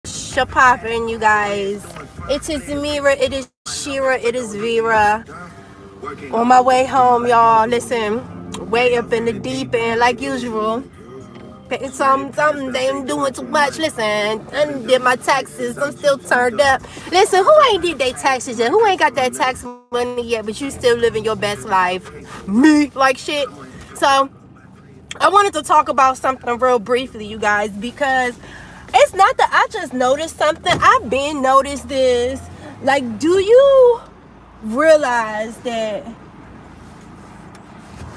Shapoppin', you guys. It is Mira, it is Shira, it is Vera. On my way home, y'all. Listen, way up in the deep end, like usual. Paying something, they ain't doing too much. Listen, I did my taxes. I'm still turned up. Listen, who ain't did their taxes yet? Who ain't got that tax money yet, but you still living your best life? Me, like shit. So, I wanted to talk about something real briefly, you guys, because it's not that I just noticed something. I've been noticed this. Like, do you realize that?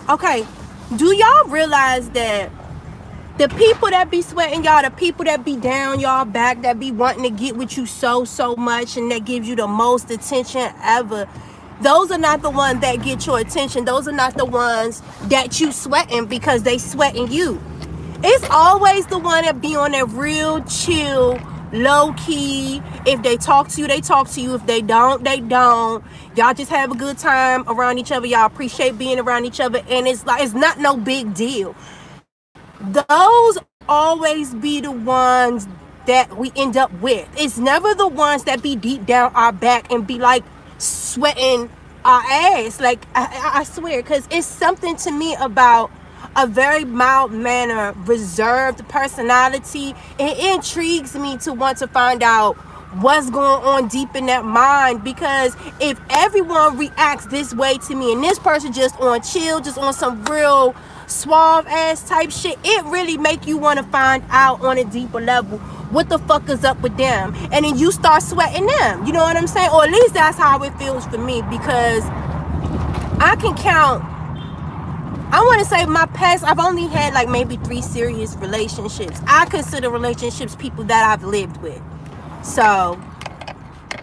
Okay, do y'all realize that the people that be sweating y'all, the people that be down y'all back, that be wanting to get with you so much, and that gives you the most attention ever, those are not the ones that get your attention. Those are not the ones that you sweating because they sweating you. It's always the one that be on that real chill, low key. If they talk to you, they talk to you. If they don't, they don't. Y'all just have a good time around each other. Y'all appreciate being around each other, and it's like it's not no big deal. Those always be the ones that we end up with. It's never the ones that be deep down our back and be like sweating our ass. Like I swear, because it's something to me about a very mild manner, reserved personality. It intrigues me to want to find out what's going on deep in that mind, because if everyone reacts this way to me and this person just on chill, just on some real suave ass type shit, it really make you want to find out on a deeper level what the fuck is up with them, and then you start sweating them. You know what I'm saying? Or at least that's how it feels for me, because I can count, I want to say my past, I've only had like maybe 3 serious relationships. I consider relationships people that I've lived with. So,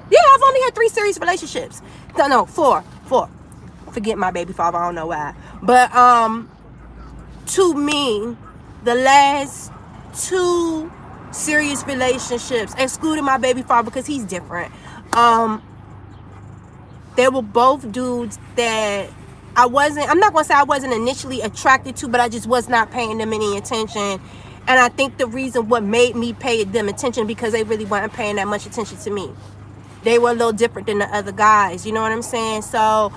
yeah, I've only had 3 serious relationships. No, 4. Forget my baby father, I don't know why. But, to me, the last 2 serious relationships, excluding my baby father because he's different, they were both dudes that I'm not going to say I wasn't initially attracted to, but I just was not paying them any attention. And I think the reason what made me pay them attention, because they really weren't paying that much attention to me. They were a little different than the other guys. You know what I'm saying? So,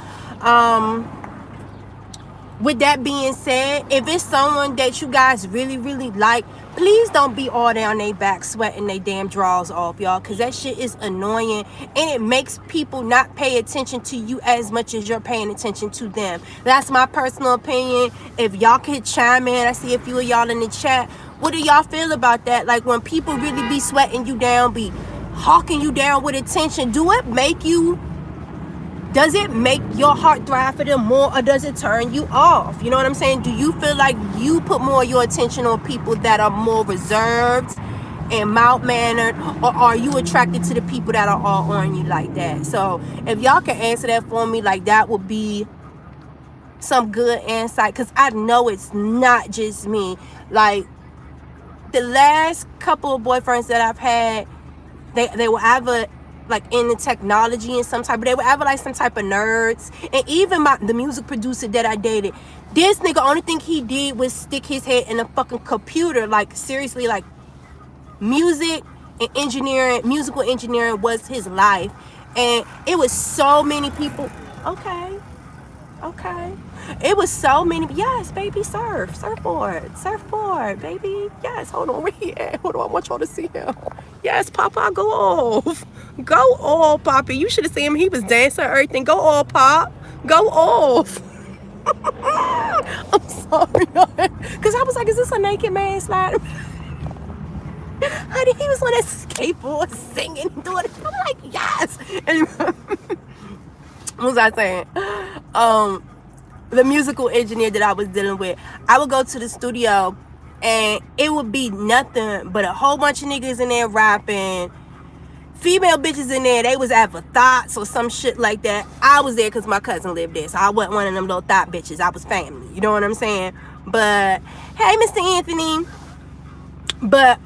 with that being said, if it's someone that you guys really like, please don't be all down their back sweating their damn drawers off, y'all, because that shit is annoying, and it makes people not pay attention to you as much as you're paying attention to them. That's my personal opinion. If y'all could chime in, I see a few of y'all in the chat. What do y'all feel about that? Like, when people really be sweating you down, be hawking you down with attention, does it make your heart thrive for them more, or does it turn you off? You know what I'm saying? Do you feel like you put more of your attention on people that are more reserved and mild-mannered, or are you attracted to the people that are all on you like that? So if y'all can answer that for me, like, that would be some good insight, because I know it's not just me. Like, the last couple of boyfriends that I've had, they were either like in the technology and they were ever like some type of nerds. And even the music producer that I dated, this nigga, only thing he did was stick his head in a fucking computer. Like, seriously, like, musical engineering was his life. And it was so many people. Okay. It was so many. Yes, baby, surfboard, baby. Yes, hold on, where he at? Hold on, I want y'all to see him. Yes, Papa, go off, Poppy. You should have seen him. He was dancing, everything. Go off, Pop. Go off. I'm sorry, because I was like, is this a naked man sliding? Honey, he was on that skateboard singing, doing it. I'm like, yes. Anyway, what was I saying? The musical engineer that I was dealing with, I would go to the studio and it would be nothing but a whole bunch of niggas in there rapping, female bitches in there. They was at for thoughts or some shit like that. I was there because my cousin lived there, so I wasn't one of them little thought bitches. I was family, you know what I'm saying? But hey, Mr. Anthony. But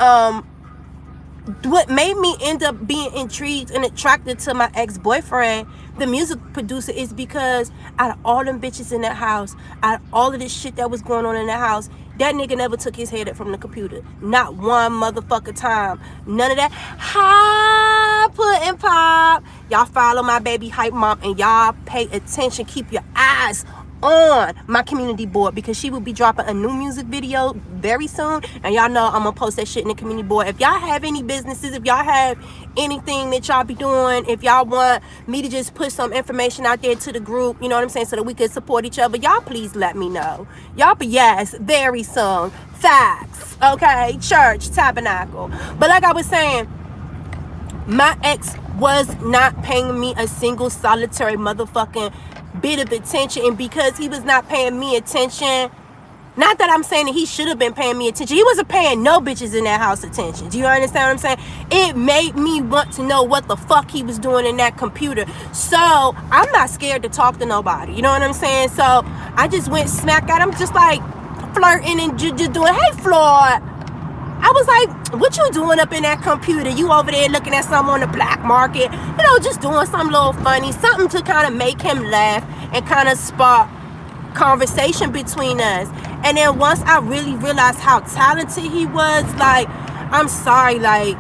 what made me end up being intrigued and attracted to my ex-boyfriend, the music producer, is because out of all them bitches in that house, out of all of this shit that was going on in that house, That nigga never took his head up from the computer. Not one motherfucker time. None of that. Hi, Puddin' Pop. Y'all follow my baby hype mom and y'all pay attention. Keep your eyes on my community board because she will be dropping a new music video very soon, and y'all know I'm gonna post that shit in the community board. If y'all have any businesses, if y'all have anything that y'all be doing, if y'all want me to just put some information out there to the group, you know what I'm saying, so that we can support each other, y'all please let me know. Y'all, but yes, very soon. Facts. Okay, church, tabernacle. But like I was saying, my ex was not paying me a single solitary motherfucking bit of attention, and because he was not paying me attention, not that I'm saying that he should have been paying me attention, he wasn't paying no bitches in that house attention. Do you understand what I'm saying? It made me want to know what the fuck he was doing in that computer. So I'm not scared to talk to nobody, you know what I'm saying? So I just went smack at him, just like flirting and just doing, hey Floyd, I was like, what you doing up in that computer? You over there looking at something on the black market, you know, just doing something a little funny, something to kind of make him laugh and kind of spark conversation between us. And then once I really realized how talented he was, like, I'm sorry, like,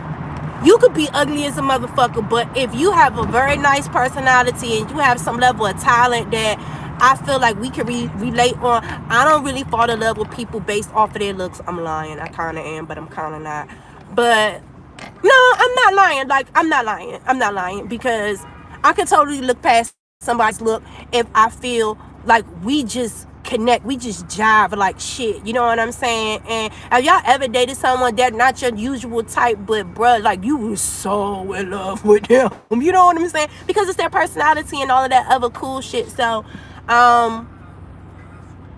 you could be ugly as a motherfucker, but if you have a very nice personality and you have some level of talent that I feel like we can relate on. I don't really fall in love with people based off of their looks. I'm lying. I kind of am, but I'm kind of not. But no, I'm not lying. Like, I'm not lying. I'm not lying because I can totally look past somebody's look if I feel like we just connect, we just jive like shit, you know what I'm saying? And have y'all ever dated someone that not your usual type, but bruh, like you was so in love with them, you know what I'm saying? Because it's their personality and all of that other cool shit. So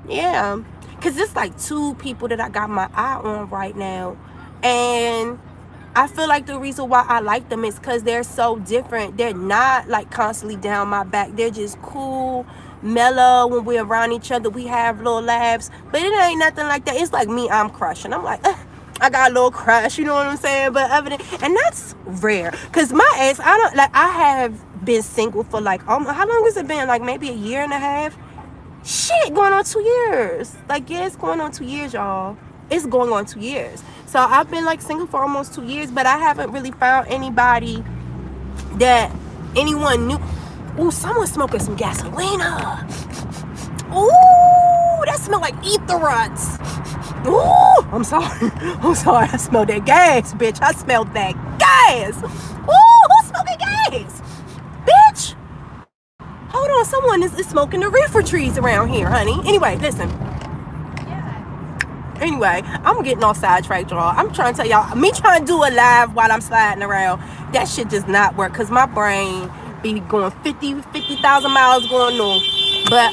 yeah, because it's like two people that I got my eye on right now, and I feel like the reason why I like them is because they're so different. They're not like constantly down my back. They're just cool, mellow. When we're around each other, we have little laughs, but it ain't nothing like that. It's like me, I'm crushing. I'm like, I got a little crush, you know what I'm saying? But other than, and that's rare, because my ex, I have been single for like, how long has it been? Like maybe a year and a half? Shit, going on 2 years. Like, yeah, it's going on 2 years, y'all. It's going on 2 years. So I've been like single for almost 2 years, but I haven't really found anybody that anyone knew. Ooh, someone's smoking some gasolina. Ooh, that smell like etherants. Ooh, I'm sorry. I smelled that gas, bitch. I smelled that gas. Ooh, who's smoking gas? Bitch. Hold on, someone is smoking the reefer trees around here, honey. Anyway, listen. Anyway, I'm getting off sidetracked, y'all. I'm trying to tell y'all, me trying to do a live while I'm sliding around, that shit does not work because my brain be going 50,000 miles going on. But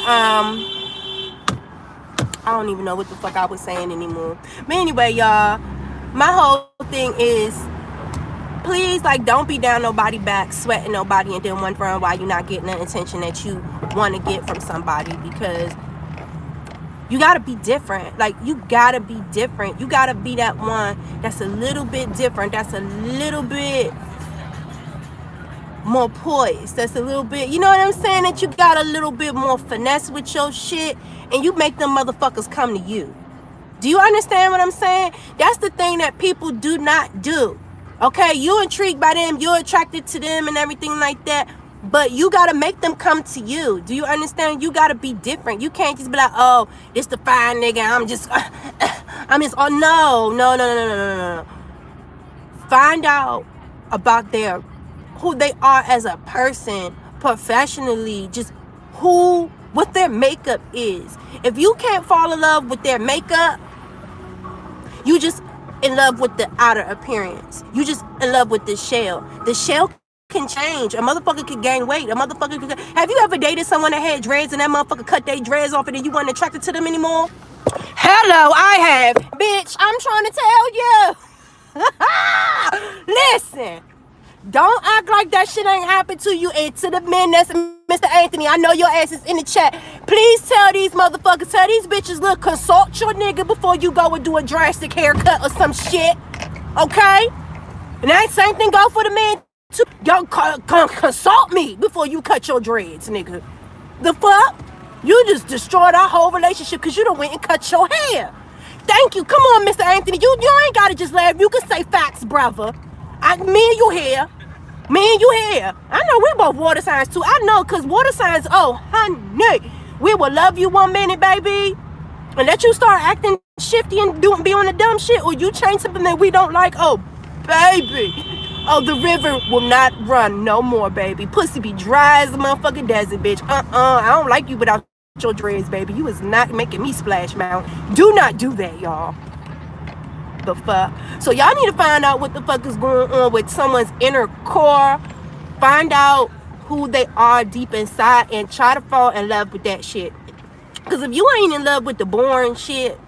I don't even know what the fuck I was saying anymore. But anyway, y'all, my whole thing is, please, like, don't be down nobody's back, sweating nobody, and then wondering why you're not getting the attention that you want to get from somebody, because you gotta be different. Like, you gotta be different. You gotta be that one that's a little bit different, that's a little bit more poised, that's a little bit, you know what I'm saying, that you got a little bit more finesse with your shit, and you make them motherfuckers come to you. Do you understand what I'm saying? That's the thing that people do not do. Okay, you're intrigued by them, you're attracted to them and everything like that, but you gotta make them come to you. Do you understand? You gotta be different. You can't just be like, oh, it's the fine nigga, oh, no. Find out about who they are as a person, professionally, just what their makeup is. If you can't fall in love with their makeup, you just in love with the outer appearance. You just in love with the shell. The shell can change. A motherfucker can gain weight. A motherfucker can... Have you ever dated someone that had dreads and that motherfucker cut their dreads off and then you weren't attracted to them anymore? Hello, I have. Bitch, I'm trying to tell you. Listen. Don't act like that shit ain't happened to you. And to the men, that's Mr. Anthony, I know your ass is in the chat. Please tell these motherfuckers, tell these bitches, look, consult your nigga before you go and do a drastic haircut or some shit. Okay? And that same thing go for the men too. Yo, consult me before you cut your dreads, nigga. The fuck? You just destroyed our whole relationship because you done went and cut your hair. Thank you. Come on, Mr. Anthony. You ain't gotta just laugh. You can say facts, brother. Me and you here. Me and you here. I know we both water signs too. I know, cause water signs, oh honey, we will love you one minute, baby. And let you start acting shifty and be on the dumb shit, or you change something that we don't like. Oh, baby. Oh, the river will not run no more, baby. Pussy be dry as a motherfucking desert, bitch. I don't like you without your dreads, baby. You is not making me splash mount. Do not do that, y'all. The fuck? So y'all need to find out what the fuck is going on with someone's inner core. Find out who they are deep inside and try to fall in love with that shit. Because if you ain't in love with the boring shit,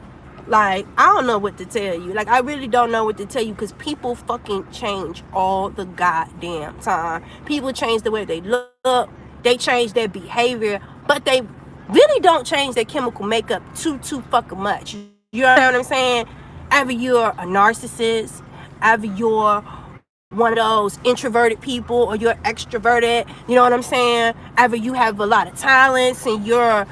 like, I don't know what to tell you. Like, I really don't know what to tell you, because people fucking change all the goddamn time. People change the way they look. They change their behavior. But they really don't change their chemical makeup too fucking much. You know what I'm saying? Either you're a narcissist, either you're one of those introverted people, or you're extroverted. You know what I'm saying? Either you have a lot of talents and you're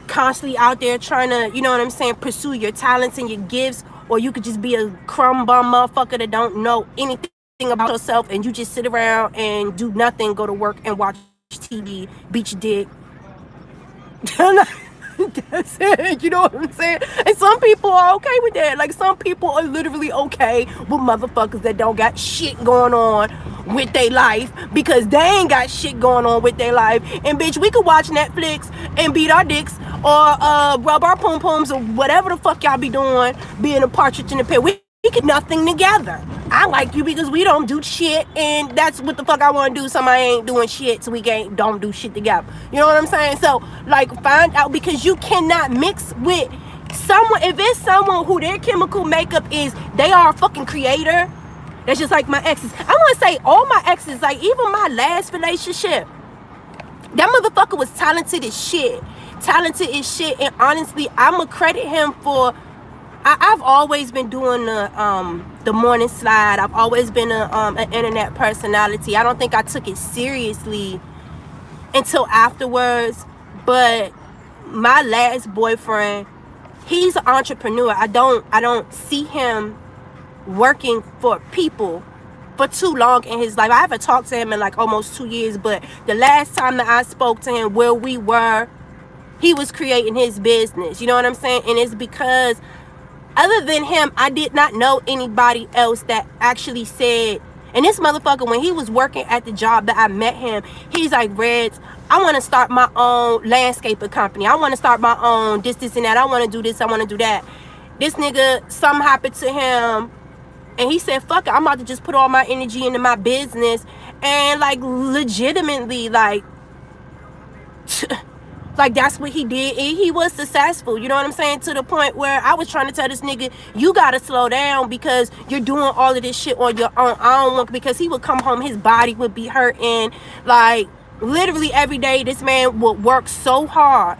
constantly out there trying to, you know what I'm saying, pursue your talents and your gifts, or you could just be a crumb bum motherfucker that don't know anything about yourself, and you just sit around and do nothing, go to work and watch TV, beat your dick. That's it, you know what I'm saying? And some people are okay with that. Like, some people are literally okay with motherfuckers that don't got shit going on with their life, because they ain't got shit going on with their life. And bitch, we could watch Netflix and beat our dicks, or rub our pom poms, or whatever the fuck y'all be doing, being a partridge in the pear. We get nothing together. I like you because we don't do shit, and that's what the fuck I want to do. Somebody ain't doing shit, so we don't do shit together. You know what I'm saying? So, like, find out, because you cannot mix with someone. If it's someone who their chemical makeup is, they are a fucking creator. That's just like my exes. I want to say all my exes, like even my last relationship, that motherfucker was talented as shit. Talented as shit, and honestly, I'ma credit him for. I've always been doing the morning slide. I've always been an internet personality. I don't think I took it seriously until afterwards. But my last boyfriend, he's an entrepreneur. I don't see him working for people for too long in his life. I haven't talked to him in like almost 2 years, but the last time that I spoke to him, where we were, he was creating his business. You know what I'm saying? And it's because other than him, I did not know anybody else that actually said, and this motherfucker, when he was working at the job that I met him, he's like, Reddz, I want to start my own landscaping company. I want to start my own this, and that. I want to do this. I want to do that. This nigga, something happened to him, and he said, fuck it, I'm about to just put all my energy into my business. And like, legitimately, like, like, that's what he did, and he was successful. You know what I'm saying? To the point where I was trying to tell this nigga, you gotta slow down, because you're doing all of this shit on your own. I don't want, because he would come home, his body would be hurting, like literally every day. This man would work so hard.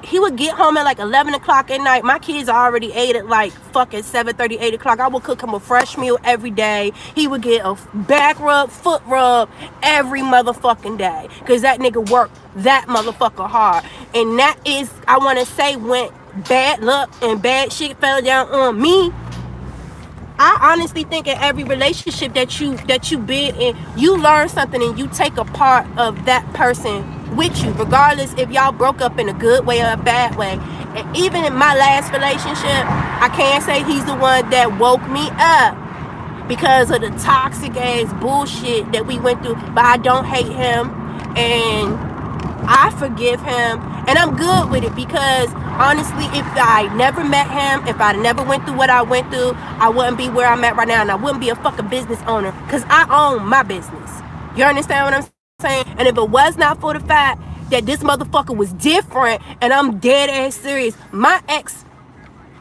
He would get home at like 11 o'clock at night. My kids already ate at like fucking 7:30, 8 o'clock. I would cook him a fresh meal every day. He would get a back rub, foot rub every motherfucking day, because that nigga worked that motherfucker hard. And that is, I want to say, when bad luck and bad shit fell down on me, I honestly think in every relationship that you been in, you learn something and you take a part of that person with you, regardless if y'all broke up in a good way or a bad way. And even in my last relationship, I can't say he's the one that woke me up because of the toxic ass bullshit that we went through, but I don't hate him, and I forgive him, and I'm good with it, because honestly, if I never met him, if I never went through what I went through, I wouldn't be where I'm at right now, and I wouldn't be a fucking business owner, because I own my business. You understand what I'm saying? And if it was not for the fact that this motherfucker was different, and I'm dead ass serious, my ex,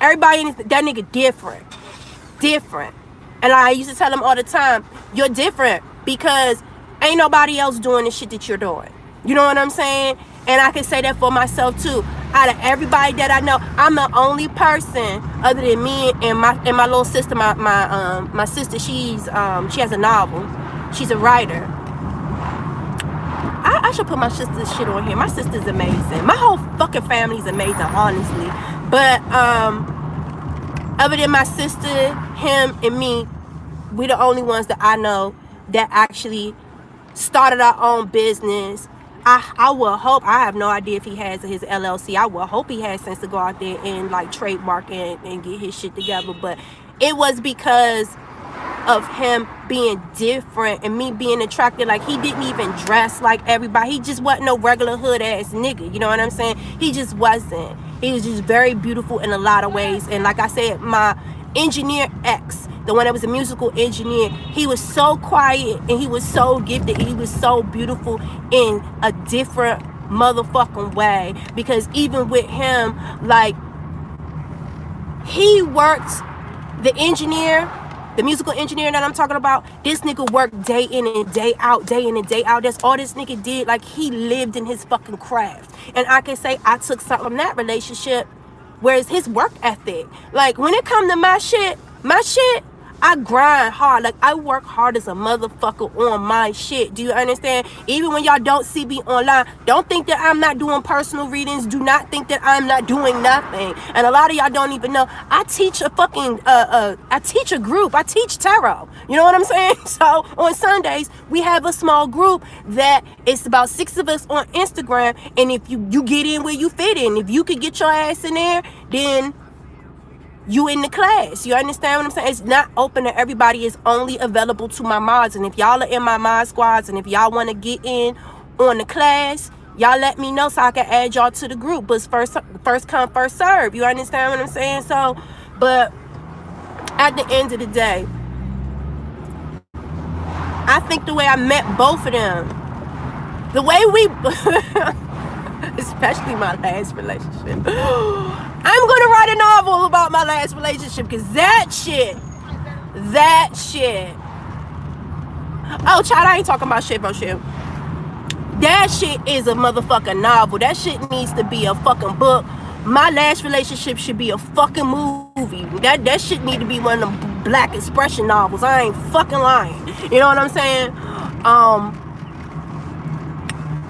everybody in this, that nigga different. And I used to tell him all the time, you're different because ain't nobody else doing the shit that you're doing. You know what I'm saying? And I can say that for myself too. Out of everybody that I know, I'm the only person other than me and my little sister. My sister, she has a novel. She's a writer. I should put my sister's shit on here. My sister's amazing. My whole fucking family's amazing, honestly. But Other than my sister, him, and me, we the only ones that I know that actually started our own business. I will hope, I have no idea if he has his LLC. I will hope he has sense to go out there and like trademark and get his shit together. But it was because of him being different and me being attracted. Like, he didn't even dress like everybody. He just wasn't no regular hood ass nigga, you know what I'm saying? He just wasn't. He was just very beautiful in a lot of ways. And like I said, my engineer ex, the one that was a musical engineer, he was so quiet and he was so gifted and he was so beautiful in a different motherfucking way. Because even with him, like, he worked, the engineer, the musical engineer that I'm talking about, this nigga worked day in and day out, day in and day out. That's all this nigga did. Like, he lived in his fucking craft. And I can say I took something from that relationship, whereas his work ethic. Like, when it come to my shit, I grind hard. Like, I work hard as a motherfucker on my shit. Do you understand? Even when y'all don't see me online, don't think that I'm not doing personal readings. Do not think that I'm not doing nothing. And a lot of y'all don't even know, I teach a fucking, I teach a group. I teach tarot. You know what I'm saying? So on Sundays, we have a small group that it's about 6 of us on Instagram. And if you get in where you fit in, if you could get your ass in there, then you in the class. You understand what I'm saying? It's not open to everybody. It's only available to my mods. And if y'all are in my mod squads and if y'all want to get in on the class, y'all let me know so I can add y'all to the group. But it's first come, first serve. You understand what I'm saying? So, but at the end of the day, I think the way I met both of them, the way we especially my last relationship, I'm gonna write a novel about my last relationship, because that shit, oh child, I ain't talking about shit, bro, shit. That shit is a motherfucking novel. That shit needs to be a fucking book. My last relationship should be a fucking movie. That shit need to be one of them black expression novels. I ain't fucking lying. You know what I'm saying?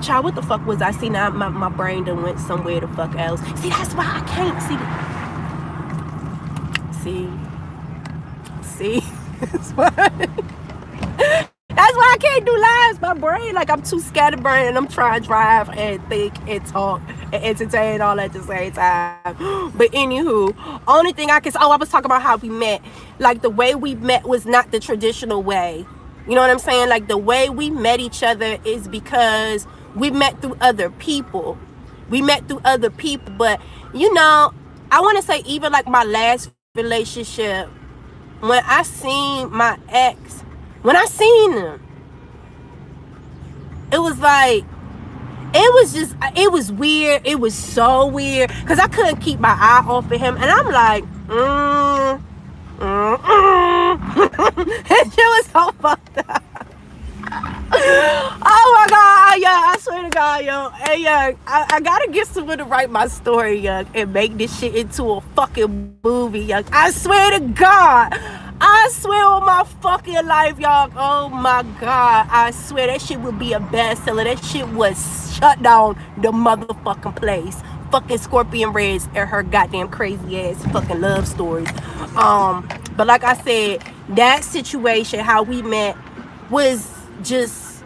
Child, what the fuck was I? See, now my brain done went somewhere the fuck else. See, that's why I can't see. That's why I can't do lives. My brain, like, I'm too scatterbrained and I'm trying to drive and think and talk and entertain all at the same time. But anywho, only thing I can say, I was talking about how we met. Like, the way we met was not the traditional way. You know what I'm saying? Like, the way we met each other is because we met through other people. But, you know, I want to say even like my last relationship, when I seen my ex, when I seen him, it was like, it was weird. It was so weird because I couldn't keep my eye off of him. And I'm like, it was so fucked up. Oh my god, yeah, I swear to God, yo. Hey, yeah, I gotta get someone to write my story, young, and make this shit into a fucking movie, young. I swear to God. I swear on my fucking life, y'all. Oh my god, I swear that shit would be a bestseller. That shit was shut down the motherfucking place. Fucking ScorpionReddz and her goddamn crazy ass fucking love stories. But like I said, that situation, how we met, was just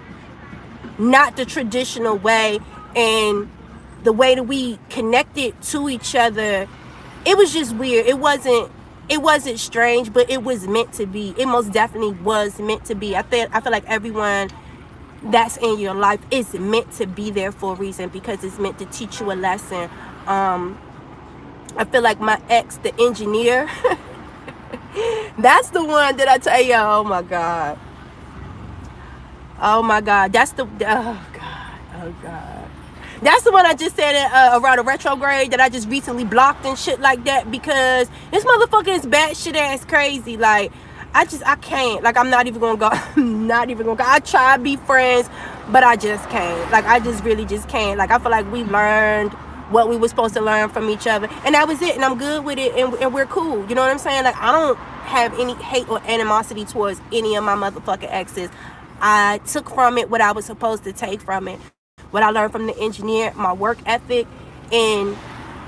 not the traditional way, and the way that we connected to each other, it was just weird. It wasn't strange, but it was meant to be. It most definitely was meant to be. I feel like everyone that's in your life is meant to be there for a reason, because it's meant to teach you a lesson. I feel like my ex, the engineer, that's the one that I tell you, oh my god, that's the, oh god, that's the one I just said around a retrograde that I just recently blocked and shit like that, because this motherfucker is batshit ass crazy. Like, I can't. Like, I'm not even gonna go. I try to be friends, but I just can't. Like, I just really just can't. Like, I feel like we learned what we were supposed to learn from each other, and that was it, and I'm good with it, and we're cool. You know what I'm saying? Like, I don't have any hate or animosity towards any of my motherfucking exes. I took from it what I was supposed to take from it. What I learned from the engineer, my work ethic, and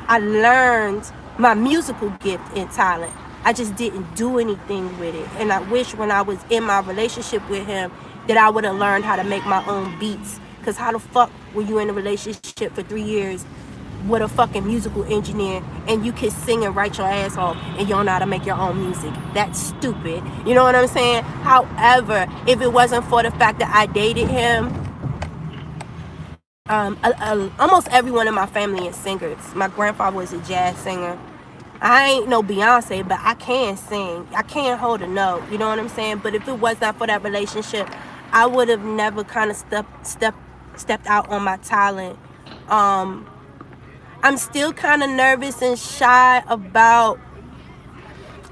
I learned my musical gift and talent. I just didn't do anything with it. And I wish when I was in my relationship with him that I would have learned how to make my own beats. Because how the fuck were you in a relationship for 3 years with a fucking musical engineer and you can sing and write your ass off and you don't know how to make your own music? That's stupid. You know what I'm saying? However, if it wasn't for the fact that I dated him, almost everyone in my family is singers. My grandfather was a jazz singer. I ain't no Beyonce, but I can sing. I can hold a note. You know what I'm saying? But if it was not for that relationship, I would have never kind of stepped out on my talent. I'm still kind of nervous and shy about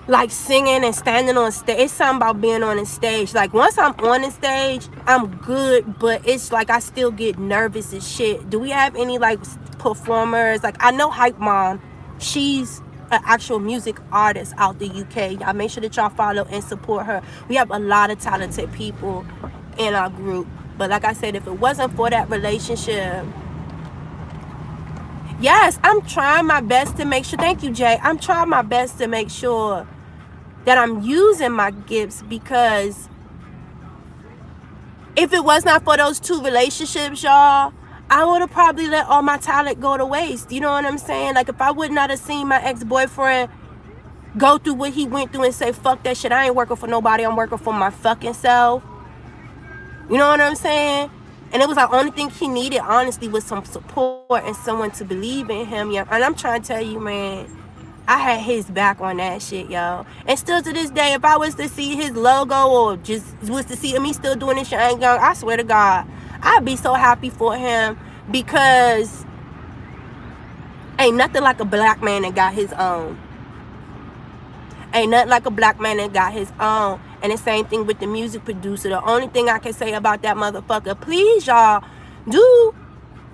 like singing and standing on stage. It's something about being on the stage. Like once I'm on the stage, I'm good, but it's like I still get nervous as shit. Do we have any like performers? Like I know Hype Mom, she's an actual music artist out the UK. Y'all make sure that y'all follow and support her. We have a lot of talented people in our group. But like I said, if it wasn't for that relationship, yes, I'm trying my best to make sure. Thank you, Jay. I'm trying my best to make sure that I'm using my gifts, because if it was not for those 2 relationships, y'all, I would have probably let all my talent go to waste. You know what I'm saying? Like if I would not have seen my ex-boyfriend go through what he went through and say, fuck that shit, I ain't working for nobody, I'm working for my fucking self. You know what I'm saying? And it was like only thing he needed, honestly, was some support and someone to believe in him. Yeah. And I'm trying to tell you, man, I had his back on that shit, y'all. And still to this day, if I was to see his logo or just was to see me still doing this shit, I swear to God, I'd be so happy for him, because ain't nothing like a black man that got his own. Ain't nothing like a black man that got his own. And the same thing with the music producer. The only thing I can say about that motherfucker, please y'all, do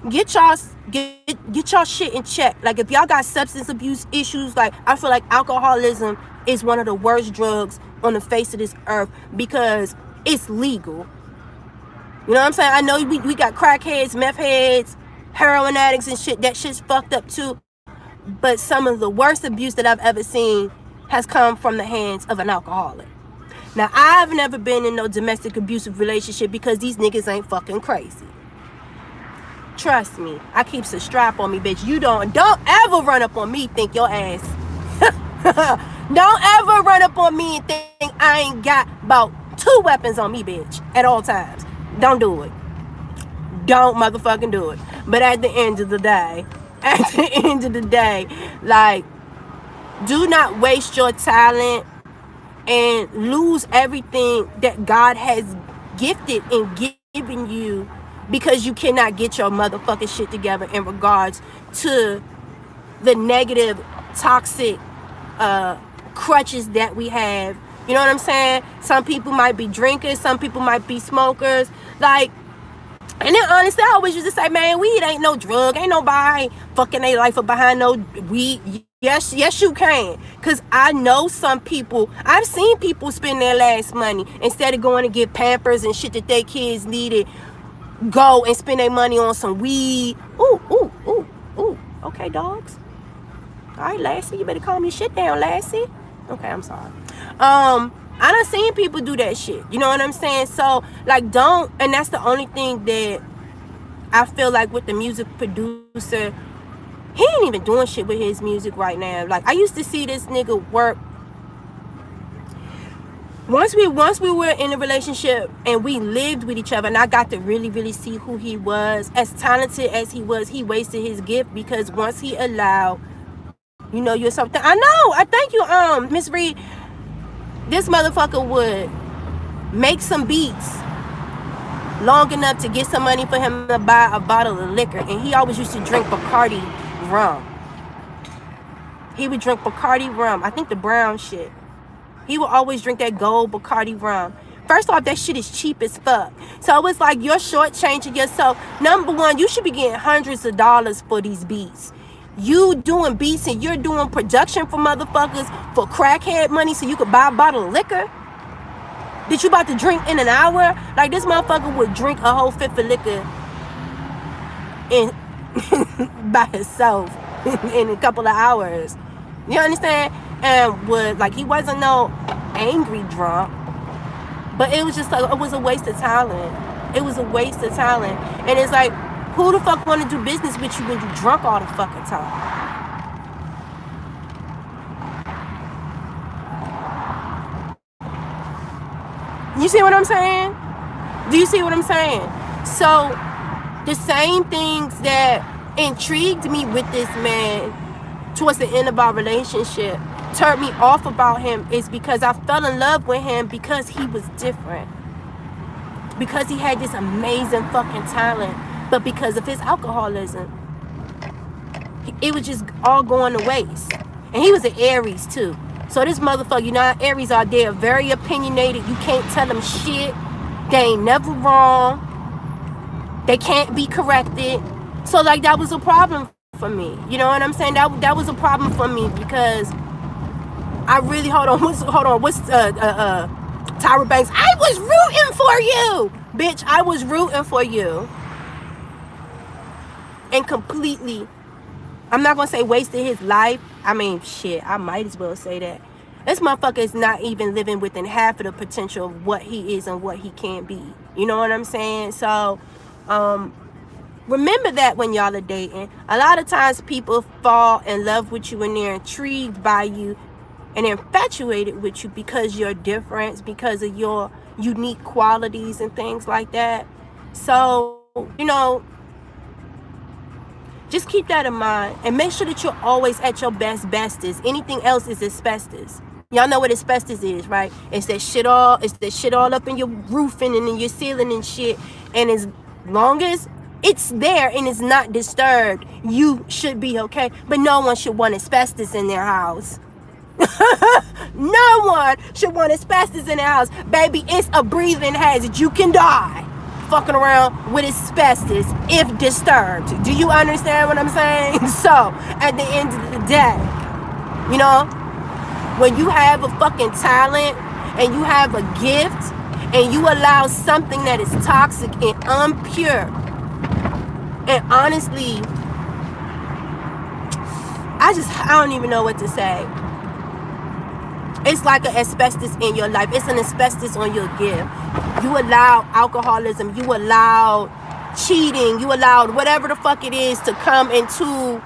get y'all shit in check. Like if y'all got substance abuse issues, like I feel like alcoholism is one of the worst drugs on the face of this earth, because it's legal. You know what I'm saying? I know we got crackheads, meth heads, heroin addicts and shit. That shit's fucked up too. But some of the worst abuse that I've ever seen has come from the hands of an alcoholic. Now, I've never been in no domestic abusive relationship because these niggas ain't fucking crazy. Trust me, I keeps a strap on me, bitch. You don't ever run up on me, think your ass. Don't ever run up on me and think I ain't got about 2 weapons on me, bitch, at all times. Don't do it. Don't motherfucking do it. But at the end of the day, like, do not waste your talent and lose everything that God has gifted and given you because you cannot get your motherfucking shit together in regards to the negative, toxic crutches that we have. You know what I'm saying? Some people might be drinkers, some people might be smokers. Like, and then honestly, I always used to say, man, weed ain't no drug. Ain't nobody fucking their life up behind no weed. Yes, you can. Because I know some people, I've seen people spend their last money instead of going to get Pampers and shit that their kids needed. Go and spend their money on some weed. Ooh. Okay, dogs. All right, Lassie, you better calm your shit down, Lassie. Okay, I'm sorry. I done seen people do that shit. You know what I'm saying? So, like, don't, and that's the only thing that I feel like with the music producer, he ain't even doing shit with his music right now. Like, I used to see this nigga work. Once we were in a relationship and we lived with each other and I got to really, really see who he was, as talented as he was, he wasted his gift because once he allowed, you know, you're something. I know. I thank you, Miss Reed. This motherfucker would make some beats long enough to get some money for him to buy a bottle of liquor. And he always used to drink Bacardi rum. He would drink Bacardi rum. I think the brown shit. He would always drink that gold Bacardi rum. First off, that shit is cheap as fuck. So it's like you're shortchanging yourself. Number one, you should be getting hundreds of dollars for these beats. You doing beats and you're doing production for motherfuckers for crackhead money so you could buy a bottle of liquor that you about to drink in an hour. Like, this motherfucker would drink a whole fifth of liquor by himself in a couple of hours. You understand? and would, like, he wasn't no angry drunk, but it was just like, it was a waste of talent. It was a waste of talent. And it's like, who the fuck want to do business with you when you drunk all the fucking time? You see what I'm saying? Do you see what I'm saying? So the same things that intrigued me with this man towards the end of our relationship, turned me off about him, is because I fell in love with him because he was different. Because he had this amazing fucking talent. But because of his alcoholism, it was just all going to waste. And he was an Aries too. So this motherfucker, you know how Aries are, they're very opinionated. You can't tell them shit. They ain't never wrong. They can't be corrected. So like, that was a problem for me. You know what I'm saying? That was a problem for me, because I really, what's Tyra Banks? I was rooting for you, bitch. I was rooting for you. And completely, I'm not gonna say wasted his life. I mean, shit, I might as well say that. This motherfucker is not even living within half of the potential of what he is and what he can be. You know what I'm saying? So, remember that when y'all are dating. A lot of times people fall in love with you when they're intrigued by you and infatuated with you because you're different, because of your unique qualities and things like that. So, you know, just keep that in mind, and make sure that you're always at your bestest. Anything else is asbestos. Y'all know what asbestos is, right? It's that shit all up in your roofing and in your ceiling and shit. And as long as it's there and it's not disturbed, you should be okay. But no one should want asbestos in their house. No one should want asbestos in their house. Baby, it's a breathing hazard. You can die fucking around with asbestos if disturbed. Do you understand what I'm saying? So, at the end of the day, you know, when you have a fucking talent and you have a gift and you allow something that is toxic and impure, and honestly, I don't even know what to say. It's like an asbestos in your life. It's an asbestos on your gift. You allow alcoholism, you allow cheating, you allowed whatever the fuck it is to come into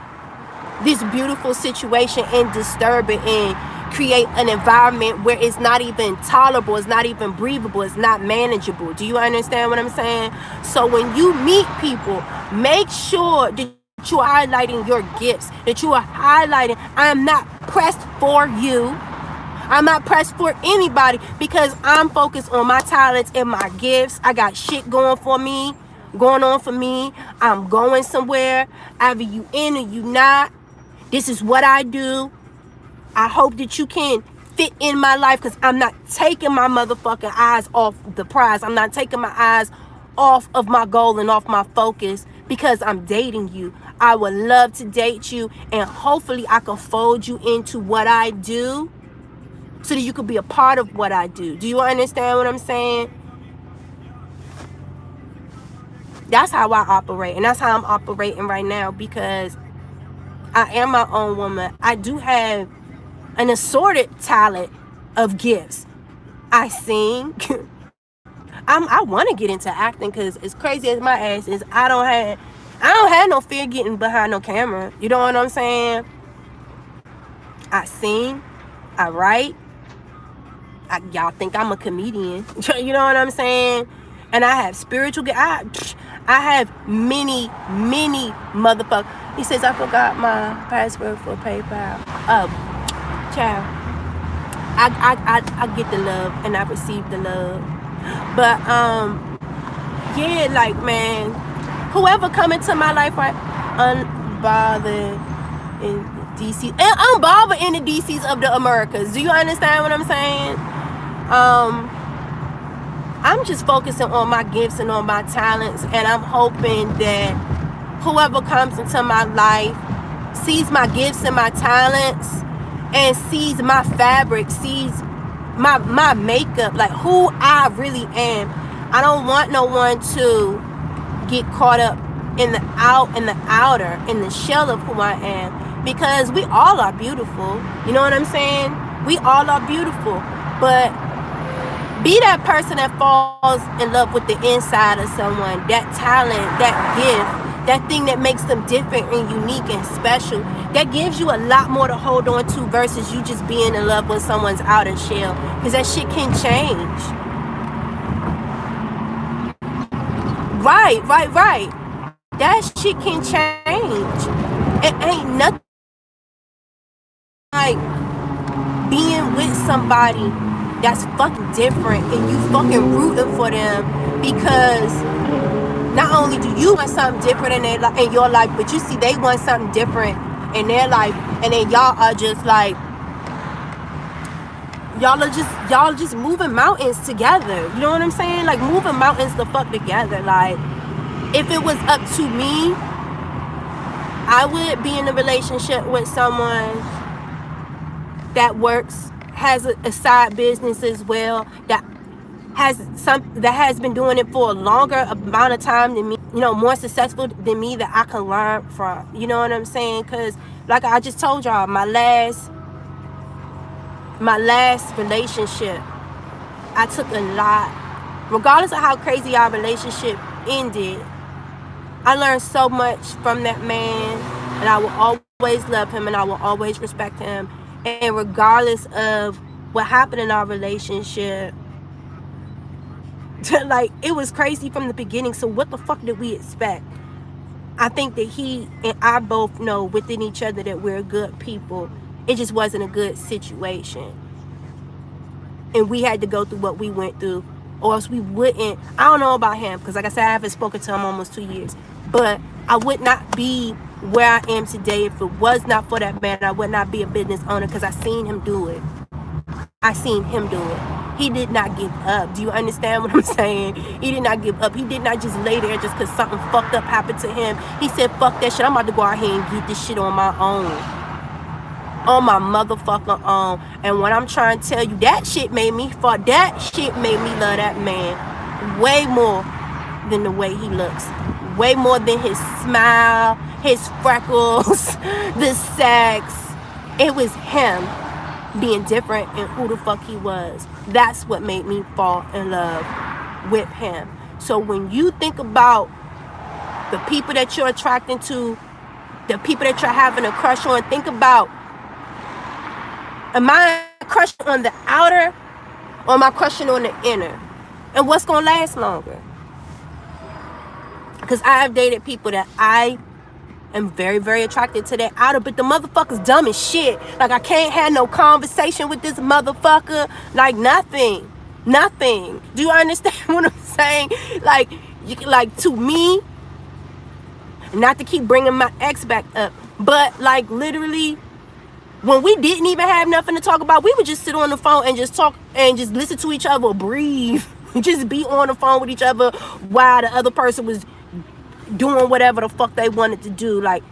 this beautiful situation and disturb it and create an environment where it's not even tolerable, it's not even breathable, it's not manageable. Do you understand what I'm saying? So when you meet people, make sure that you are highlighting your gifts, that you are highlighting, I am not pressed for you. I'm not pressed for anybody, because I'm focused on my talents and my gifts. I got shit going on for me. I'm going somewhere. Either you in or you not. This is what I do. I hope that you can fit in my life, because I'm not taking my motherfucking eyes off the prize. I'm not taking my eyes off of my goal and off my focus because I'm dating you. I would love to date you, and hopefully I can fold you into what I do, so that you could be a part of what I do. Do you understand what I'm saying? That's how I operate. And that's how I'm operating right now, because I am my own woman. I do have an assorted talent of gifts. I sing. I want to get into acting, because as crazy as my ass is, I don't have no fear getting behind no camera. You know what I'm saying? I sing. I write. Y'all think I'm a comedian. You know what I'm saying? And I have spiritual gifts. I have many motherfuckers. He says, I forgot my password for PayPal. Child. I get the love and I receive the love. But yeah, like, man, whoever come into my life, right, unbothered in DC, and unbothered in the DCs of the Americas. Do you understand what I'm saying? I'm just focusing on my gifts and on my talents, and I'm hoping that whoever comes into my life sees my gifts and my talents, and sees my fabric, sees my makeup, like who I really am. I don't want no one to get caught up in the outer, in the shell of who I am. because we all are beautiful. You know what I'm saying? We all are beautiful. But be that person that falls in love with the inside of someone, that talent, that gift, that thing that makes them different and unique and special. That gives you a lot more to hold on to versus you just being in love when someone's outer shell. Because that shit can change. Right. That shit can change. It ain't nothing like being with somebody that's fucking different and you fucking rooting for them because not only do you want something different in your life, but you see they want something different in their life, and then y'all are just like, y'all just moving mountains together. You know what I'm saying? Like moving mountains the fuck together. Like if it was up to me, I would be in a relationship with someone that works, has a side business as well, that has been doing it for a longer amount of time than me, you know, more successful than me, that I can learn from. You know what I'm saying? Because like I just told y'all, my last relationship, I took a lot. Regardless of how crazy our relationship ended, I learned so much from that man, and I will always love him and I will always respect him. And regardless of what happened in our relationship, like it was crazy from the beginning. So what the fuck did we expect? I think that he and I both know within each other that we're good people. It just wasn't a good situation, and we had to go through what we went through, or else we wouldn't. I don't know about him, because like I said, I haven't spoken to him almost 2 years, but I would not be where I am today if it was not for that man. I would not be a business owner, because I seen him do it. He did not give up. Do you understand what I'm saying? He did not give up. He did not just lay there just because something fucked up happened to him. He said, fuck that shit. I'm about to go out here and get this shit on my own. On my motherfucker own. And what I'm trying to tell you, that shit made me fall. That shit made me love that man way more than the way he looks. Way more than his smile, his freckles, the sex. It was him being different and who the fuck he was. That's what made me fall in love with him. So when you think about the people that you're attracting to, the people that you're having a crush on, think about, am I crushing on the outer or am I crushing on the inner? And what's gonna last longer? Because I have dated people that I am very, very attracted to that outer, but the motherfucker's dumb as shit. Like I can't have no conversation with this motherfucker. Like nothing. Do you understand what I'm saying? Like to me, not to keep bringing my ex back up, but like literally, when we didn't even have nothing to talk about, we would just sit on the phone and just talk and just listen to each other breathe. Just be on the phone with each other while the other person was doing whatever the fuck they wanted to do. Like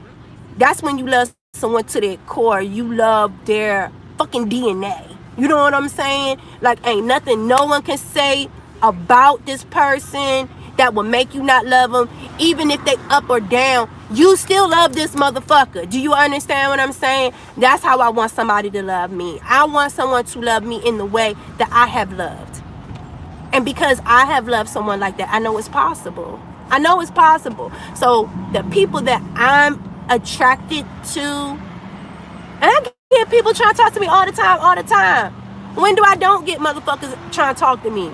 that's when you love someone to their core. You love their fucking DNA. You know what I'm saying? Like ain't nothing no one can say about this person that will make you not love them. Even if they up or down, you still love this motherfucker. Do you understand what I'm saying? That's how I want somebody to love me. I want someone to love me in the way that I have loved. And because I have loved someone like that, I know it's possible. So the people that I'm attracted to, and I get people trying to talk to me all the time. When do I don't get motherfuckers trying to talk to me?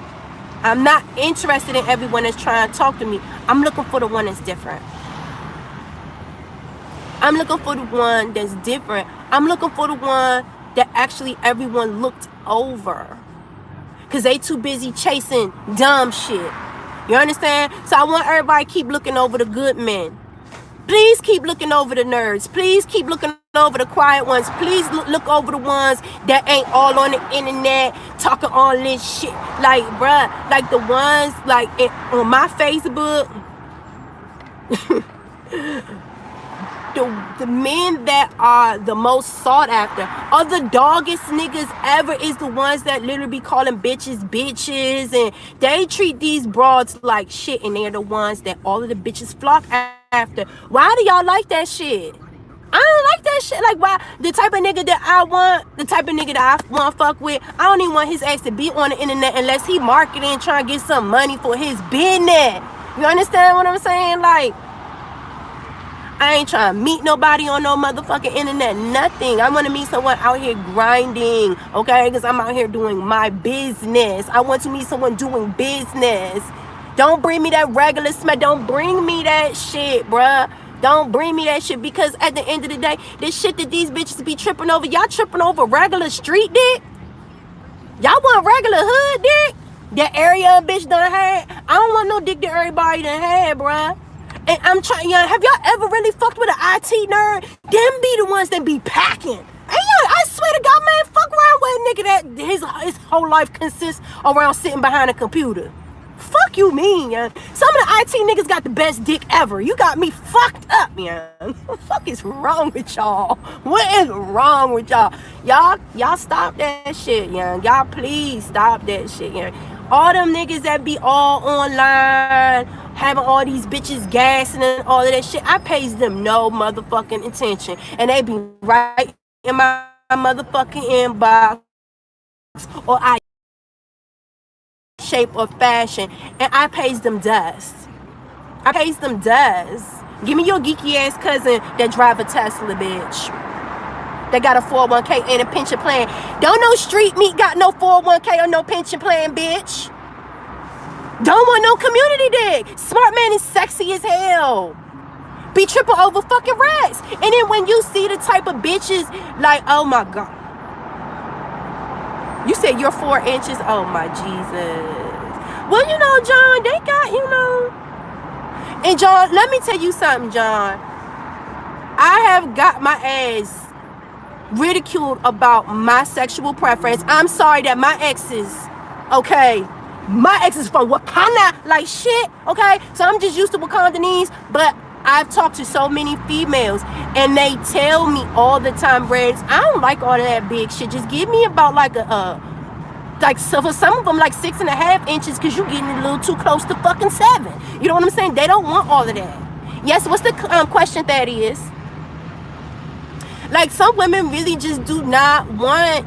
I'm not interested in everyone that's trying to talk to me. I'm looking for the one that's different. I'm looking for the one that's different. I'm looking for the one that actually everyone looked over, because they too busy chasing dumb shit. You understand? So I want everybody to keep looking over the good men. Please keep looking over the nerds. Please keep looking over the quiet ones. Please look over the ones that ain't all on the internet talking all this shit. Like, bruh, like the ones like on my Facebook. The men that are the most sought after are the doggest niggas ever, is the ones that literally be calling bitches, and they treat these broads like shit, and they're the ones that all of the bitches flock after. Why do y'all like that shit? I don't like like that shit. Like, why the type of nigga that I want, the type of nigga that I want to fuck with, I don't even want his ass to be on the internet unless he marketing, trying to get some money for his business. You understand what I'm saying? Like, I ain't trying to meet nobody on no motherfucking internet, nothing. I want to meet someone out here grinding, okay? Because I'm out here doing my business. I want to meet someone doing business. Don't bring me that regular smack. Don't bring me that shit, bruh. Don't bring me that shit, because at the end of the day, this shit that these bitches be tripping over, y'all tripping over regular street dick? Y'all want regular hood dick? That area a bitch done had? I don't want no dick that everybody done had, bruh. And I'm trying, have y'all ever really fucked with an IT nerd? Them be the ones that be packing. And I swear to God, man, fuck around with a nigga that his whole life consists around sitting behind a computer. Fuck you mean, yeah. Some of the IT niggas got the best dick ever. You got me fucked up, yeah. What the fuck is wrong with y'all? What is wrong with y'all? Y'all stop that shit, yeah. Y'all please stop that shit, yeah. All them niggas that be all online, having all these bitches gassing and all of that shit, I pays them no motherfucking attention. And they be right in my motherfucking inbox, or I shape or fashion, and I pays them dust. I pays them dust. Give me your geeky ass cousin that drive a Tesla, bitch. They got a 401k and a pension plan. Don't no street meat got no 401k or no pension plan, bitch. Don't want no community dick. Smart man is sexy as hell. Be tripping over fucking rats. And then when you see the type of bitches, like, oh my God. You said you're 4 inches? Oh my Jesus. Well, you know, John, they got, you know. And John, let me tell you something, John. I have got my ass ridiculed about my sexual preference. I'm sorry that my exes, okay, my exes from Wakanda, like shit, okay? So I'm just used to Wakandanese, but I've talked to so many females, and they tell me all the time, Reddz, I don't like all of that big shit. Just give me about like like, so for some of them, like 6.5 inches, because you getting a little too close to fucking 7. You know what I'm saying? They don't want all of that. Yes, what's the question, Thaddeus? Like, some women really just do not want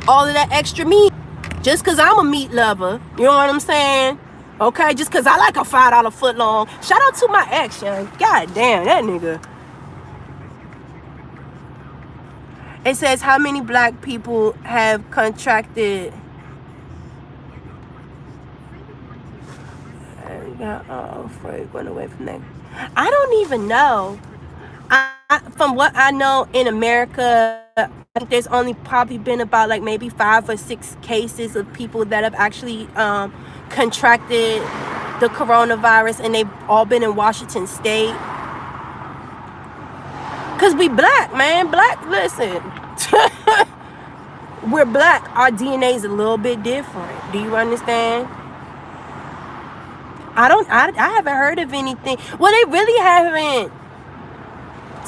all of that extra meat. Just because I'm a meat lover, you know what I'm saying? Okay, just because I like a $5 foot long. Shout out to my ex, young. God damn, that nigga. It says, how many black people have contracted... Went away from that. I don't even know. From what I know in America, I think there's only probably been about like maybe 5 or 6 cases of people that have actually contracted the coronavirus, and they've all been in Washington State. Cause we black, man. Black, listen. We're black. Our DNA is a little bit different. Do you understand? I haven't heard of anything. Well, they really haven't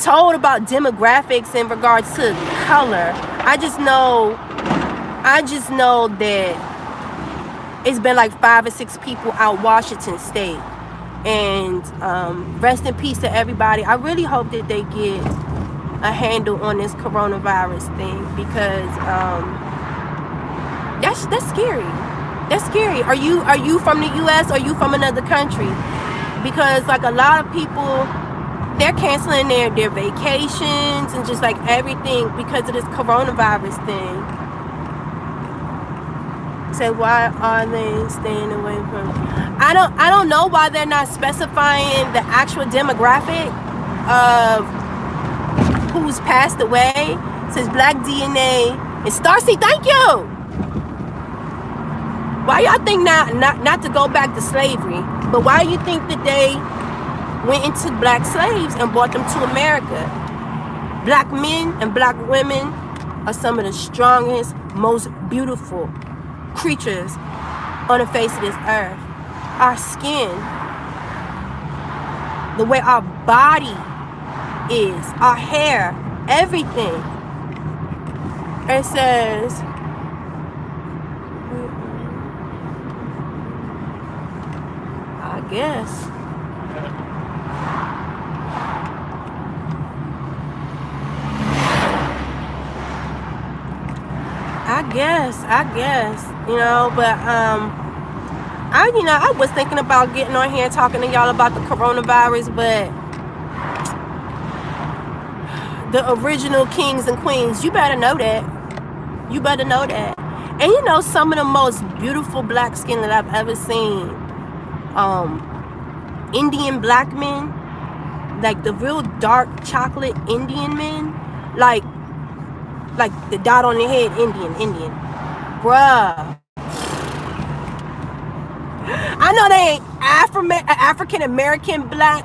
told about demographics in regards to color. I just know that it's been like 5 or 6 people out Washington State. And rest in peace to everybody. I really hope that they get a handle on this coronavirus thing, because that's scary. That's scary. Are you from the US or are you from another country? Because like a lot of people, they're canceling their vacations and just like everything because of this coronavirus thing. So why are they staying away from? I don't know why they're not specifying the actual demographic of who's passed away. It says black DNA. And Starcy, thank you. Why y'all think not to go back to slavery, but why you think that they went into black slaves and brought them to America? Black men and black women are some of the strongest, most beautiful creatures on the face of this earth. Our skin, the way our body is, our hair, everything. It says, I guess. guess, you know, but I was thinking about getting on here and talking to y'all about the coronavirus, but the original kings and queens, you better know that. You better know that. And you know, some of the most beautiful black skin that I've ever seen, Indian black men, like the real dark chocolate Indian men, like the dot on the head Indian, bruh. I know they ain't African American black,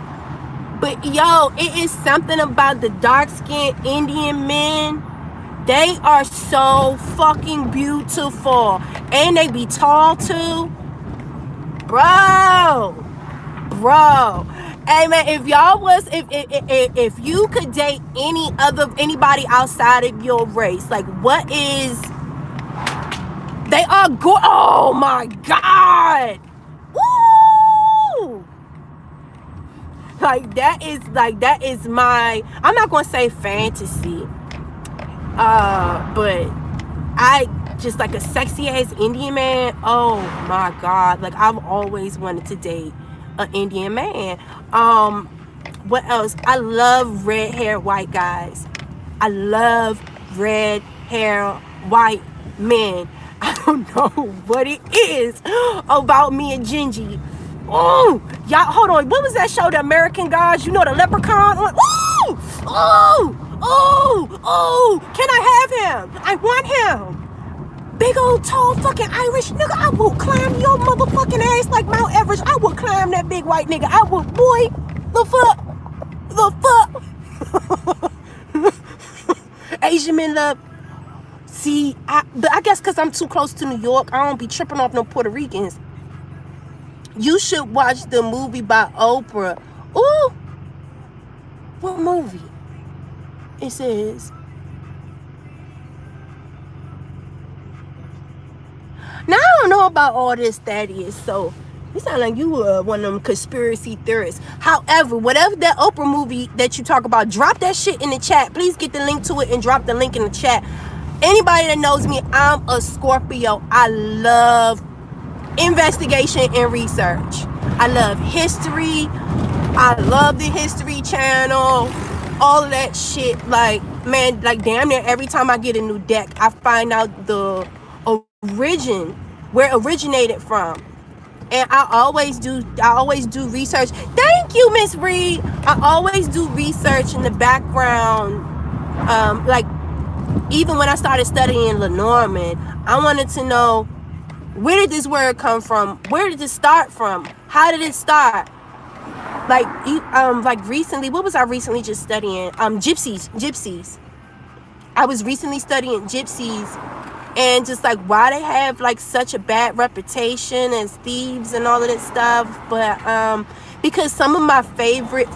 but yo, it is something about the dark skinned Indian men. They are so fucking beautiful, and they be tall too, bro. Hey man, if you could date anybody outside of your race, like what is? They are good. Oh my god. Woo! Like that is my, I'm not gonna say fantasy, but I just like a sexy ass Indian man. Oh my god, like I've always wanted to date an Indian man. What else? I love red hair white guys. I love red hair white men. I don't know what it is about me and Gingy. Oh, y'all, hold on. What was that show, The American Gods? You know, the leprechaun? Oh, can I have him? I want him. Big old tall fucking Irish nigga. I will climb your motherfucking ass like Mount Everest. I will climb that big white nigga. I will, boy, the fuck. Asian men love. See, but I guess because I'm too close to New York, I don't be tripping off no Puerto Ricans. You should watch the movie by Oprah. Ooh, what movie? It says. Now I don't know about all this, Thaddeus. So you sound like you were one of them conspiracy theorists. However, whatever that Oprah movie that you talk about, drop that shit in the chat. Please get the link to it and drop the link in the chat. Anybody that knows me, I'm a Scorpio. I love investigation and research. I love history. I love the History Channel. All of that shit. Like, man, like damn near every time I get a new deck, I find out the where it originated from. And I always do research. Thank you, Miss Reed. I always do research in the background. Like even when I started studying Lenormand, I wanted to know, where did this word come from? Where did it start from? How did it start? Like recently, what was I recently just studying? Gypsies. I was recently studying gypsies, and just like why they have like such a bad reputation as thieves and all of that stuff. But because some of my favorite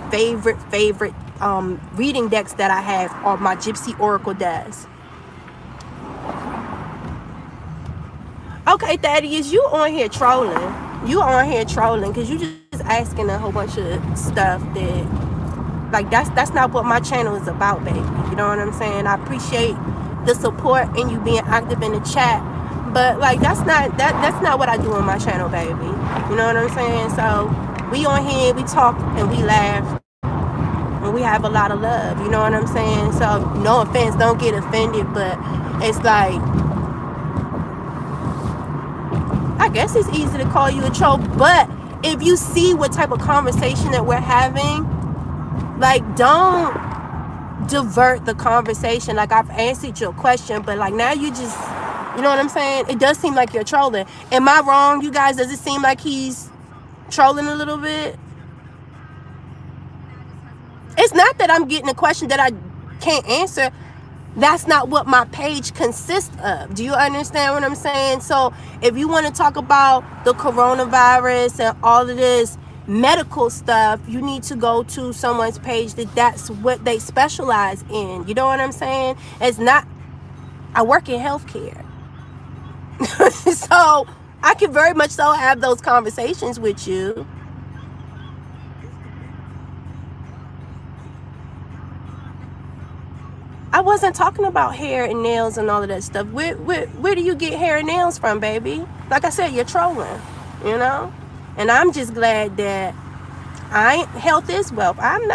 reading decks that I have are my Gypsy Oracle decks. Okay, Thaddeus, you on here trolling. You on here trolling because you just asking a whole bunch of stuff that, like, that's not what my channel is about, baby. You know what I'm saying? I appreciate the support and you being active in the chat, but like that's not what I do on my channel, baby. You know what I'm saying? So we on here, we talk and we laugh and we have a lot of love. You know what I'm saying? So no offense, don't get offended, but it's like, I guess it's easy to call you a troll, but if you see what type of conversation that we're having, like, don't divert the conversation. Like, I've answered your question, but like now you just, you know what I'm saying? It does seem like you're trolling. Am I wrong, you guys? Does it seem like he's trolling a little bit? It's not that I'm getting a question that I can't answer. That's not what my page consists of. Do you understand what I'm saying? So if you want to talk about the coronavirus and all of this medical stuff, you need to go to someone's page that's what they specialize in. You know what I'm saying? It's not, I work in healthcare. So I can very much so have those conversations with you. I wasn't talking about hair and nails and all of that stuff. Where do you get hair and nails from, baby? Like I said, you're trolling, you know? And I'm just glad that health is wealth. I'm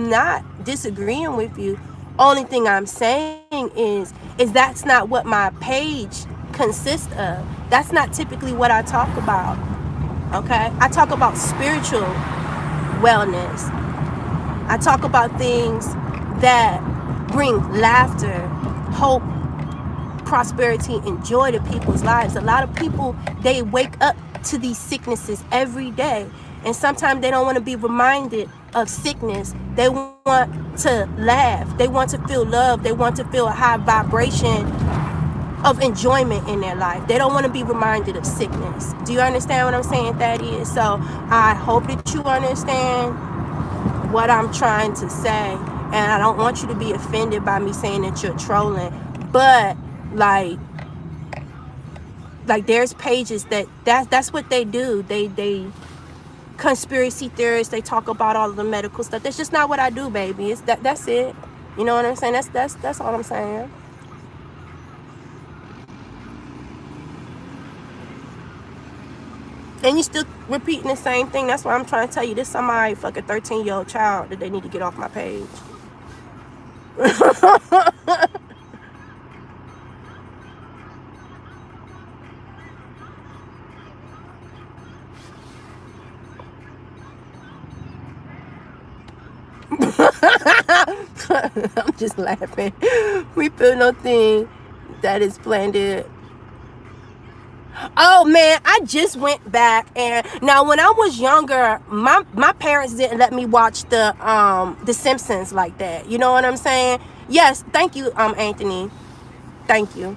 not disagreeing with you. Only thing I'm saying is that's not what my page consists of. That's not typically what I talk about. Okay? I talk about spiritual wellness. I talk about things that bring laughter, hope, prosperity, and joy to people's lives. A lot of people, they wake up to these sicknesses every day, and sometimes they don't want to be reminded of sickness. They want to laugh, they want to feel love, they want to feel a high vibration of enjoyment in their life. They don't want to be reminded of sickness. Do you understand what I'm saying, Thaddeus? So I hope that you understand what I'm trying to say, and I don't want you to be offended by me saying that you're trolling. But like there's pages that's what they do. They conspiracy theorists, they talk about all of the medical stuff. That's just not what I do, baby. It's that's it. You know what I'm saying? That's all I'm saying. And you still repeating the same thing. That's why I'm trying to tell you, this somebody fucking 13-year-old child that they need to get off my page. I'm just laughing. We feel nothing that is planned. Oh man, I just went back, and now when I was younger, my parents didn't let me watch the Simpsons like that. You know what I'm saying? Yes, thank you, Anthony. Thank you.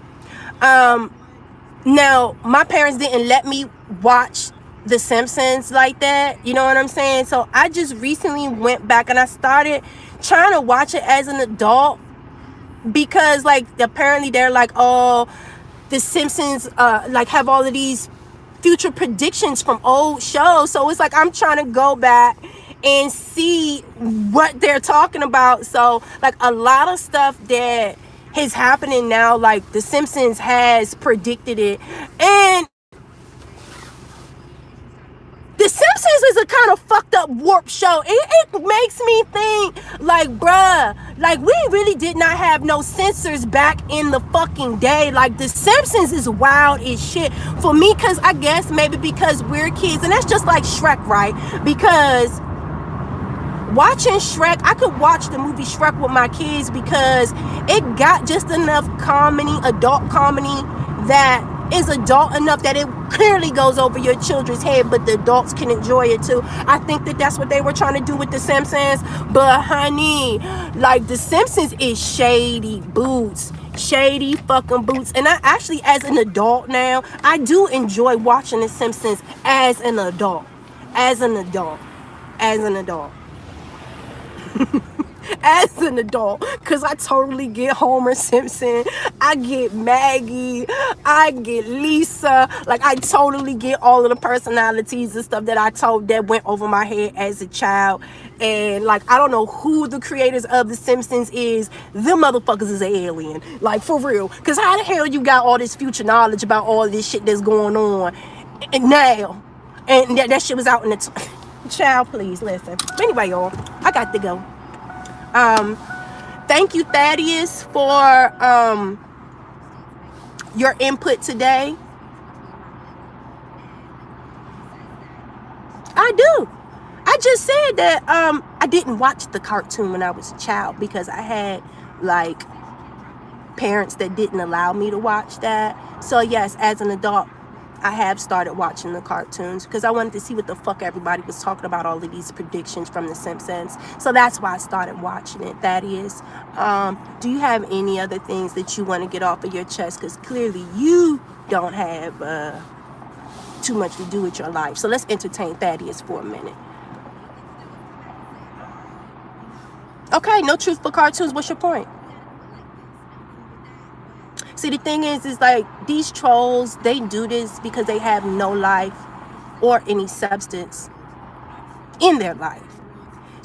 Now my parents didn't let me watch the Simpsons like that. You know what I'm saying? So I just recently went back and I started trying to watch it as an adult, because like apparently they're like, oh, the Simpsons like have all of these future predictions from old shows. So it's like I'm trying to go back and see what they're talking about. So like a lot of stuff that is happening now, like the Simpsons has predicted it. And The Simpsons is a kind of fucked up warp show. It makes me think, like, bruh, like, we really did not have no censors back in the fucking day. Like, The Simpsons is wild as shit. For me, because I guess maybe because we're kids, and that's just like Shrek, right? Because watching Shrek, I could watch the movie Shrek with my kids because it got just enough comedy, adult comedy, that is adult enough that it clearly goes over your children's head, but the adults can enjoy it too. I think that that's what they were trying to do with The Simpsons. But honey, like, The Simpsons is shady boots. Shady fucking boots. And I actually, as an adult now, I do enjoy watching The Simpsons as an adult. As an adult. As an adult. As an adult, because I totally get Homer Simpson, I get Maggie, I get Lisa, like I totally get all of the personalities and stuff that went over my head as a child. And like, I don't know who the creators of The Simpsons is. Them motherfuckers is an alien, like, for real. Because how the hell you got all this future knowledge about all this shit that's going on and now, and that shit was out in the child, please listen. Anyway, y'all, I got to go. Thank you, Thaddeus, for your input today. I do. I just said that I didn't watch the cartoon when I was a child because I had like parents that didn't allow me to watch that. So yes, as an adult, I have started watching the cartoons because I wanted to see what the fuck everybody was talking about, all of these predictions from The Simpsons. So that's why I started watching it. That is, do you have any other things that you want to get off of your chest? Because clearly you don't have too much to do with your life. So let's entertain Thaddeus for a minute. Okay, no truth but cartoons. What's your point? See, the thing is like, these trolls, they do this because they have no life or any substance in their life.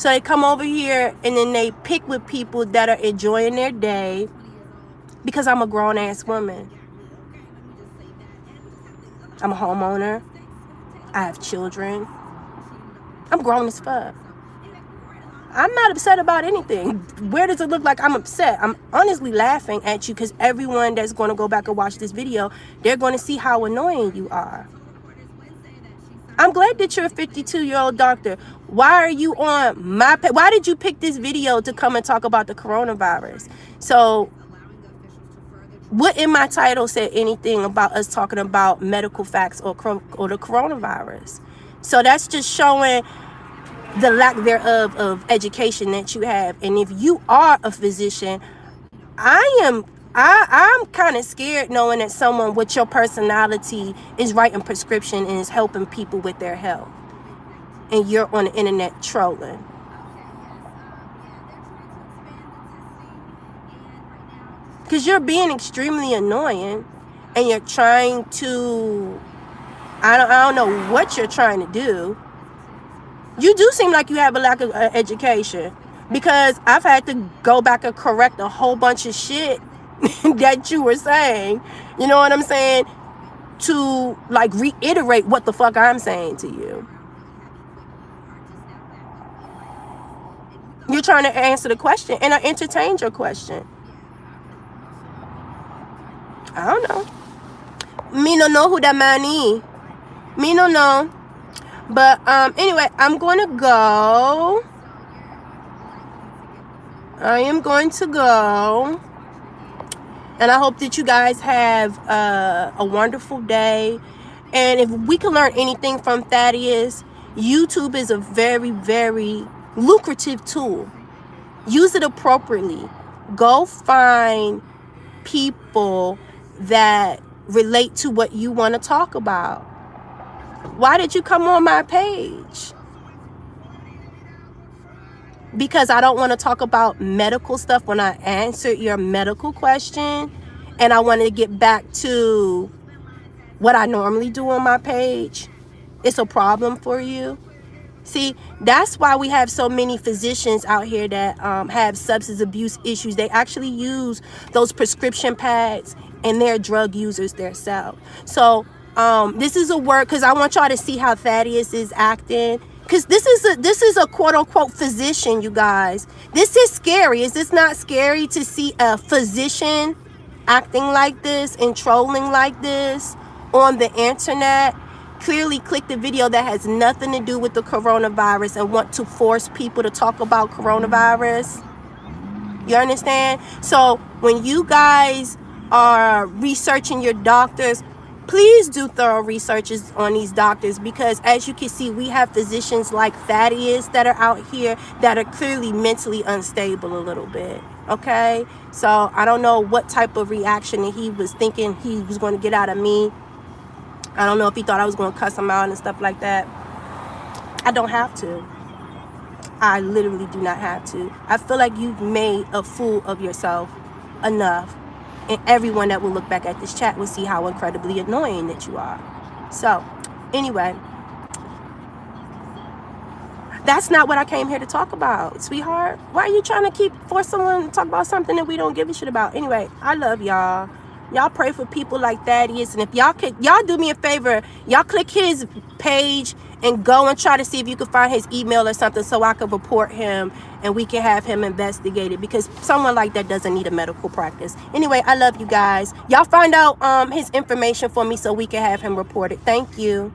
So they come over here and then they pick with people that are enjoying their day because I'm a grown-ass woman. I'm a homeowner. I have children. I'm grown as fuck. I'm not upset about anything. Where does it look like I'm upset? I'm honestly laughing at you because everyone that's going to go back and watch this video, they're going to see how annoying you are. I'm glad that you're a 52-year-old doctor. Why are you on my page? Why did you pick this video to come and talk about the coronavirus? So what in my title said anything about us talking about medical facts or the coronavirus? So that's just showing the lack thereof of education that you have. And if you are a physician, I'm kind of scared knowing that someone with your personality is writing prescription and is helping people with their health, and you're on the internet trolling. Because you're being extremely annoying, and you're trying to, I don't know what you're trying to do. You do seem like you have a lack of education, because I've had to go back and correct a whole bunch of shit that you were saying, you know what I'm saying, to like reiterate what the fuck I'm saying to you. You're trying to answer the question, and I entertained your question. I don't know. Me no know who that man is. Me no know. But anyway, I'm going to go. I am going to go. And I hope that you guys have a wonderful day. And if we can learn anything from Thaddeus, YouTube is a very, very lucrative tool. Use it appropriately. Go find people that relate to what you want to talk about. Why did you come on my page? Because I don't want to talk about medical stuff when I answered your medical question, and I wanted to get back to what I normally do on my page. It's a problem for you. See, that's why we have so many physicians out here that have substance abuse issues. They actually use those prescription pads, and they're drug users themselves. So this is a word, because I want y'all to see how Thaddeus is acting. Because this is a quote unquote physician, you guys. This is scary. Is this not scary to see a physician acting like this and trolling like this on the internet? Clearly click the video that has nothing to do with the coronavirus and want to force people to talk about coronavirus. You understand? So when you guys are researching your doctors, please do thorough researches on these doctors, because as you can see, we have physicians like Thaddeus that are out here that are clearly mentally unstable a little bit. Okay? So I don't know what type of reaction that he was thinking he was going to get out of me. I don't know if he thought I was going to cuss him out and stuff like that. I don't have to. I literally do not have to. I feel like you've made a fool of yourself enough. And everyone that will look back at this chat will see how incredibly annoying that you are. So, anyway. That's not what I came here to talk about, sweetheart. Why are you trying to force someone to talk about something that we don't give a shit about? Anyway, I love y'all. Y'all pray for people like Thaddeus. And if y'all do me a favor, y'all click his page and go and try to see if you can find his email or something so I can report him and we can have him investigated, because someone like that doesn't need a medical practice. Anyway, I love you guys. Y'all find out his information for me so we can have him reported. Thank you.